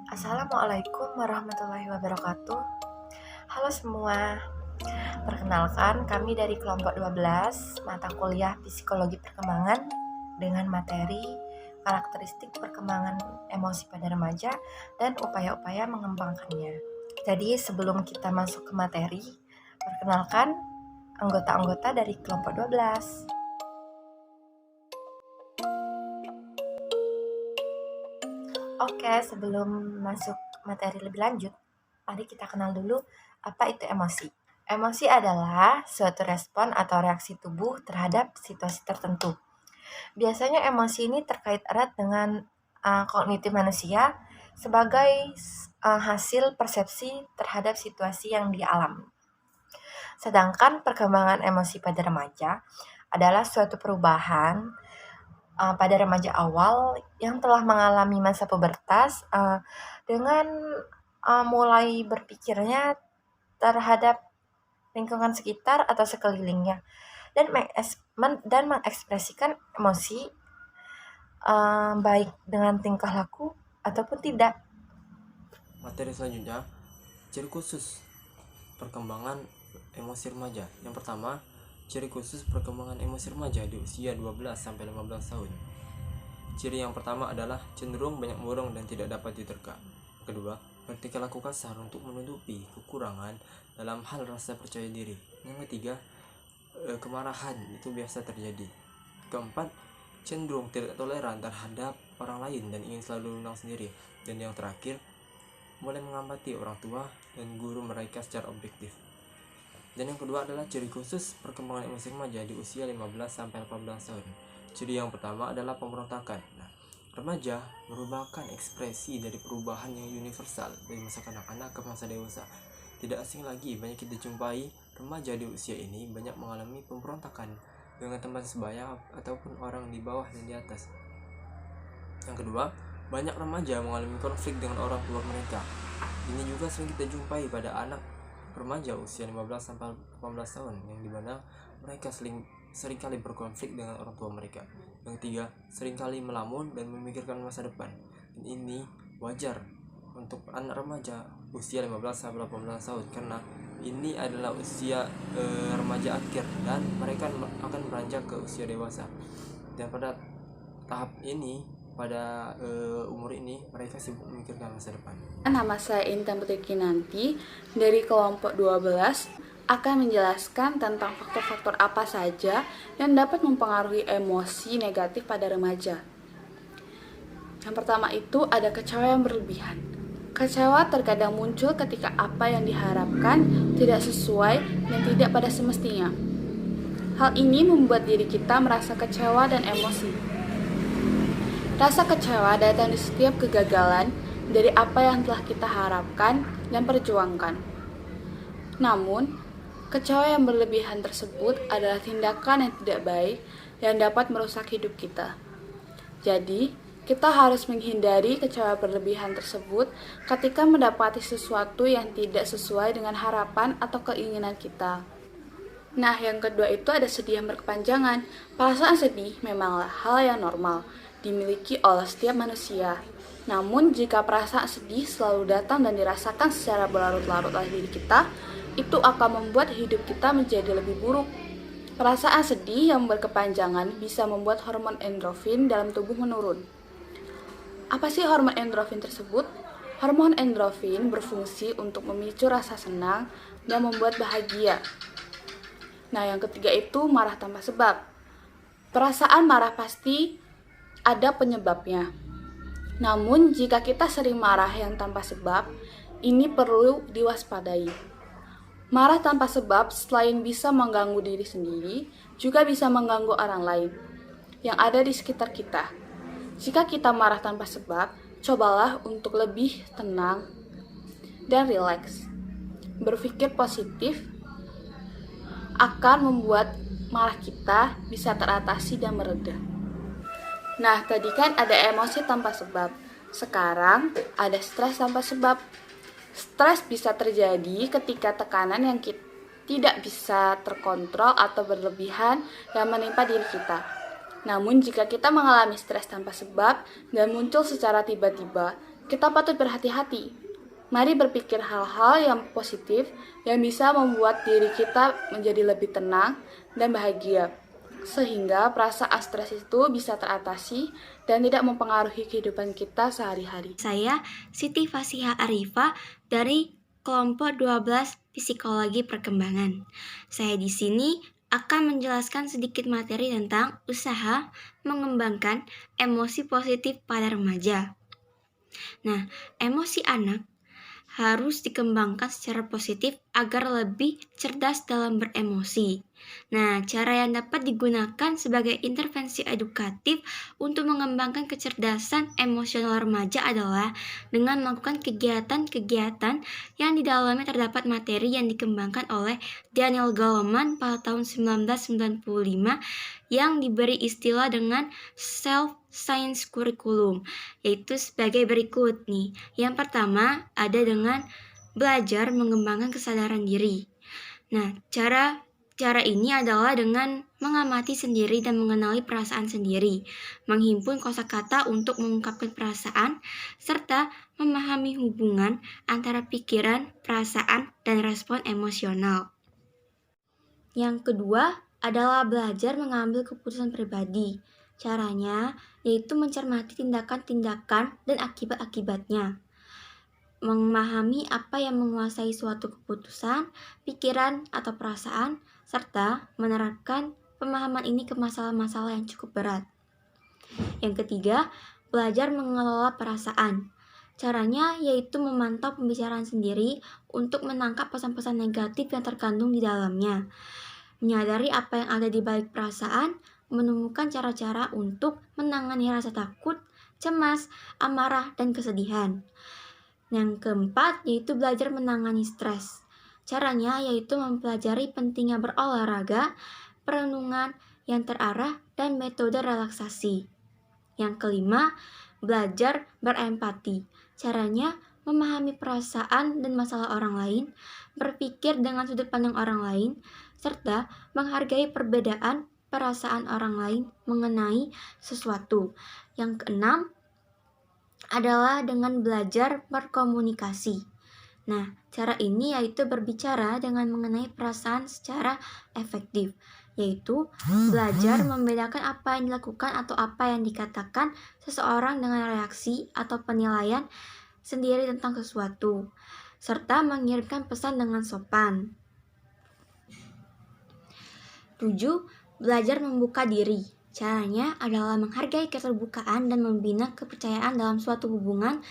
Assalamualaikum warahmatullahi wabarakatuh. Halo semua, perkenalkan kami dari kelompok 12 mata kuliah Psikologi Perkembangan dengan materi karakteristik perkembangan emosi pada remaja dan upaya-upaya mengembangkannya. Jadi sebelum kita masuk ke materi, perkenalkan anggota-anggota dari kelompok 12. Oke, sebelum masuk materi lebih lanjut, mari kita kenal dulu apa itu emosi. Emosi adalah suatu respon atau reaksi tubuh terhadap situasi tertentu. Biasanya emosi ini terkait erat dengan kognitif manusia sebagai hasil persepsi terhadap situasi yang dialami. Sedangkan perkembangan emosi pada remaja adalah suatu perubahan pada remaja awal yang telah mengalami masa pubertas dengan mulai berpikirnya terhadap lingkungan sekitar atau sekelilingnya dan mengekspresikan emosi baik dengan tingkah laku ataupun tidak. Materi selanjutnya, ciri khusus perkembangan emosi remaja. Yang pertama, ciri khusus perkembangan emosi remaja di usia 12-15 tahun. Ciri yang pertama adalah cenderung banyak murung dan tidak dapat diterka. Kedua, bertingkah laku kasar untuk menutupi kekurangan dalam hal rasa percaya diri. Yang ketiga, kemarahan itu biasa terjadi. Keempat, cenderung tidak toleran terhadap orang lain dan ingin selalu menang sendiri. Dan yang terakhir, mulai mengamati orang tua dan guru mereka secara objektif. Dan yang kedua adalah ciri khusus perkembangan emosi remaja di usia 15-18 tahun. Ciri yang pertama adalah pemberontakan. Remaja merupakan ekspresi dari perubahan yang universal dari masa kanak-kanak ke masa dewasa. Tidak asing lagi banyak kita jumpai remaja di usia ini banyak mengalami pemberontakan dengan teman sebaya ataupun orang di bawah dan di atas. Yang kedua, banyak remaja mengalami konflik dengan orang tua mereka. Ini juga sering kita jumpai pada anak remaja usia 15-18 tahun yang dimana mereka seringkali berkonflik dengan orang tua mereka. Yang ketiga, seringkali melamun dan memikirkan masa depan. Dan ini wajar untuk anak remaja usia 15-18 tahun karena ini adalah usia remaja akhir dan mereka akan beranjak ke usia dewasa. Dan pada tahap ini, pada umur ini mereka sibuk memikirkan masa depan. Nama saya Intan Putri Kinanti dari kelompok 12 akan menjelaskan tentang faktor-faktor apa saja yang dapat mempengaruhi emosi negatif pada remaja. Yang pertama itu ada kecewa yang berlebihan. Kecewa terkadang muncul ketika apa yang diharapkan tidak sesuai dan tidak pada semestinya. Hal ini membuat diri kita merasa kecewa dan emosi. Rasa kecewa datang di setiap kegagalan dari apa yang telah kita harapkan dan perjuangkan. Namun, kecewa yang berlebihan tersebut adalah tindakan yang tidak baik yang dapat merusak hidup kita. Jadi, kita harus menghindari kecewa berlebihan tersebut ketika mendapati sesuatu yang tidak sesuai dengan harapan atau keinginan kita. Nah, yang kedua itu ada sedih yang berkepanjangan. Perasaan sedih memanglah hal yang normal dimiliki oleh setiap manusia. Namun, jika perasaan sedih selalu datang dan dirasakan secara berlarut-larut oleh diri kita, itu akan membuat hidup kita menjadi lebih buruk. Perasaan sedih yang berkepanjangan bisa membuat hormon endorfin dalam tubuh menurun. Apa sih hormon endorfin tersebut? Hormon endorfin berfungsi untuk memicu rasa senang dan membuat bahagia. Nah, yang ketiga itu marah tanpa sebab. Perasaan marah pasti ada penyebabnya. Namun, jika kita sering marah yang tanpa sebab, ini perlu diwaspadai. Marah tanpa sebab selain bisa mengganggu diri sendiri, juga bisa mengganggu orang lain yang ada di sekitar kita. Jika kita marah tanpa sebab, cobalah untuk lebih tenang dan rileks. Berpikir positif akan membuat marah kita bisa teratasi dan mereda. Nah, tadi kan ada emosi tanpa sebab. Sekarang ada stres tanpa sebab. Stres bisa terjadi ketika tekanan yang tidak bisa terkontrol atau berlebihan yang menimpa diri kita. Namun, jika kita mengalami stres tanpa sebab dan muncul secara tiba-tiba, Kita patut berhati-hati. Mari berpikir hal-hal yang positif yang bisa membuat diri kita menjadi lebih tenang dan bahagia, sehingga perasaan stres itu bisa teratasi dan tidak mempengaruhi kehidupan kita sehari-hari. Saya Siti Fasiha Arifa dari kelompok 12 Psikologi Perkembangan. Saya di sini akan menjelaskan sedikit materi tentang usaha mengembangkan emosi positif pada remaja. Nah, emosi anak harus dikembangkan secara positif agar lebih cerdas dalam beremosi. Nah, cara yang dapat digunakan sebagai intervensi edukatif untuk mengembangkan kecerdasan emosional remaja adalah dengan melakukan kegiatan-kegiatan yang di dalamnya terdapat materi yang dikembangkan oleh Daniel Goleman pada tahun 1995 yang diberi istilah dengan self-science curriculum, yaitu sebagai berikut nih. Yang pertama ada dengan belajar mengembangkan kesadaran diri. Nah, cara ini adalah dengan mengamati sendiri dan mengenali perasaan sendiri, menghimpun kosakata untuk mengungkapkan perasaan, serta memahami hubungan antara pikiran, perasaan, dan respon emosional. Yang kedua adalah belajar mengambil keputusan pribadi. Caranya yaitu mencermati tindakan-tindakan dan akibat-akibatnya. Memahami apa yang menguasai suatu keputusan, pikiran, atau perasaan, serta menerapkan pemahaman ini ke masalah-masalah yang cukup berat. Yang ketiga, belajar mengelola perasaan. Caranya yaitu memantau pembicaraan sendiri untuk menangkap pesan-pesan negatif yang terkandung di dalamnya. Menyadari apa yang ada di balik perasaan, menemukan cara-cara untuk menangani rasa takut, cemas, amarah, dan kesedihan. Yang keempat yaitu belajar menangani stres. Caranya yaitu mempelajari pentingnya berolahraga, perenungan yang terarah, dan metode relaksasi. Yang kelima, belajar berempati. Caranya memahami perasaan dan masalah orang lain, berpikir dengan sudut pandang orang lain, serta menghargai perbedaan perasaan orang lain mengenai sesuatu. Yang keenam adalah dengan belajar berkomunikasi. Nah, cara ini yaitu berbicara dengan mengenai perasaan secara efektif, yaitu belajar membedakan apa yang dilakukan atau apa yang dikatakan seseorang dengan reaksi atau penilaian sendiri tentang sesuatu, serta mengirimkan pesan dengan sopan. 7. Belajar membuka diri. Caranya adalah menghargai keterbukaan dan membina kepercayaan dalam suatu hubungan